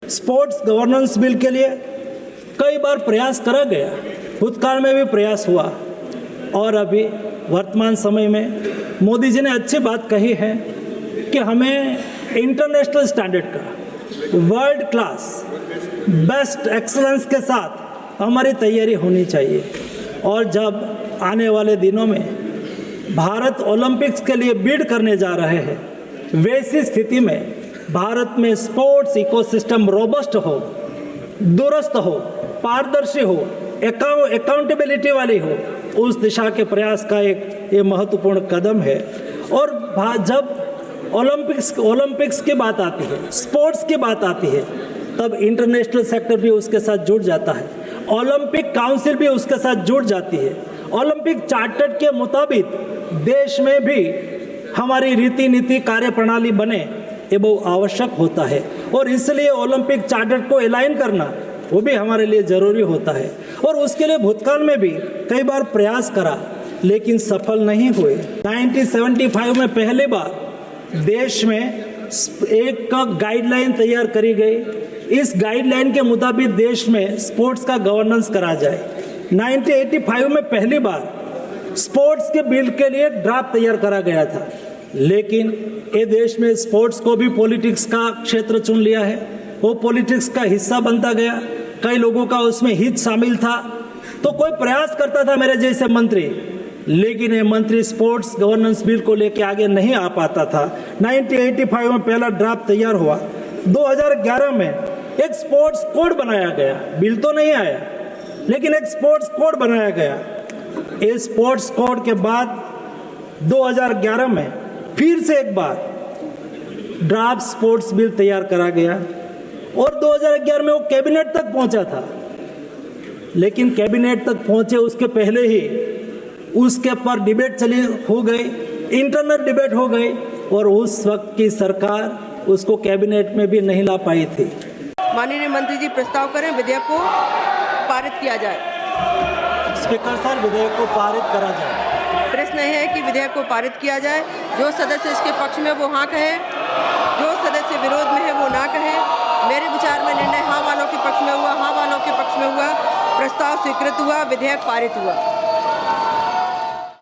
Sports governance bill के लिए कई बार प्रयास करा गया, भूतकाल में भी प्रयास हुआ और अभी वर्तमान समय में मोदी जी ने अच्छी बात कही है कि हमें इंटरनेशनल स्टैंडर्ड का वर्ल्ड क्लास बेस्ट एक्सीलेंस के साथ हमारी तैयारी होनी चाहिए। और जब आने वाले दिनों में भारत ओलंपिक्स के लिए बिड करने जा रहे हैं, वैसी स्थिति में भारत में स्पोर्ट्स इकोसिस्टम रोबस्ट हो, दुरुस्त हो, पारदर्शी हो, अकाउंटेबिलिटी वाली हो, उस दिशा के प्रयास का एक ये महत्वपूर्ण कदम है। और जब ओलंपिक्स की बात आती है, स्पोर्ट्स की बात आती है, तब इंटरनेशनल सेक्टर भी उसके साथ जुड़ जाता है, ओलंपिक काउंसिल भी उसके साथ जुड़ जाती है। ओलंपिक चार्टर के मुताबिक देश में भी हमारी रीति नीति कार्यप्रणाली बने, ये बहुत आवश्यक होता है और इसलिए ओलंपिक चार्टर को अलाइन करना वो भी हमारे लिए ज़रूरी होता है। और उसके लिए भूतकाल में भी कई बार प्रयास करा लेकिन सफल नहीं हुए। 1975 में पहली बार देश में एक गाइडलाइन तैयार करी गई। इस गाइडलाइन के मुताबिक देश में स्पोर्ट्स का गवर्नेंस करा जाए। 1985 में पहली बार स्पोर्ट्स के बिल के लिए ड्राफ्ट तैयार करा गया था, लेकिन ये देश में स्पोर्ट्स को भी पॉलिटिक्स का क्षेत्र चुन लिया है, वो पॉलिटिक्स का हिस्सा बनता गया, कई लोगों का उसमें हित शामिल था। तो कोई प्रयास करता था मेरे जैसे मंत्री, लेकिन ये मंत्री स्पोर्ट्स गवर्नेंस बिल को लेकर आगे नहीं आ पाता था। 1985 में पहला ड्राफ्ट तैयार हुआ। 2011 में एक स्पोर्ट्स कोड बनाया गया, बिल तो नहीं आया लेकिन एक स्पोर्ट्स कोड बनाया गया। इस स्पोर्ट्स कोड के बाद 2011 में फिर से एक बार ड्राफ्ट स्पोर्ट्स बिल तैयार करा गया और 2011 में वो कैबिनेट तक पहुंचा था, लेकिन कैबिनेट तक पहुंचे उसके पहले ही उसके पर डिबेट हो गई, इंटरनल डिबेट हो गई और उस वक्त की सरकार उसको कैबिनेट में भी नहीं ला पाई थी। माननीय मंत्री जी प्रस्ताव करें, विधेयक को पारित किया जाए। स्पीकर सर, विधेयक को पारित करा जाए। प्रश्न है कि विधेयक को पारित किया जाए। जो सदस्य इसके पक्ष में वो हाँ कहे, जो सदस्य विरोध में है वो ना कहे। मेरे विचार में निर्णय हाँ वालों के पक्ष में हुआ, हाँ वालों के पक्ष में हुआ। प्रस्ताव स्वीकृत हुआ, विधेयक पारित हुआ।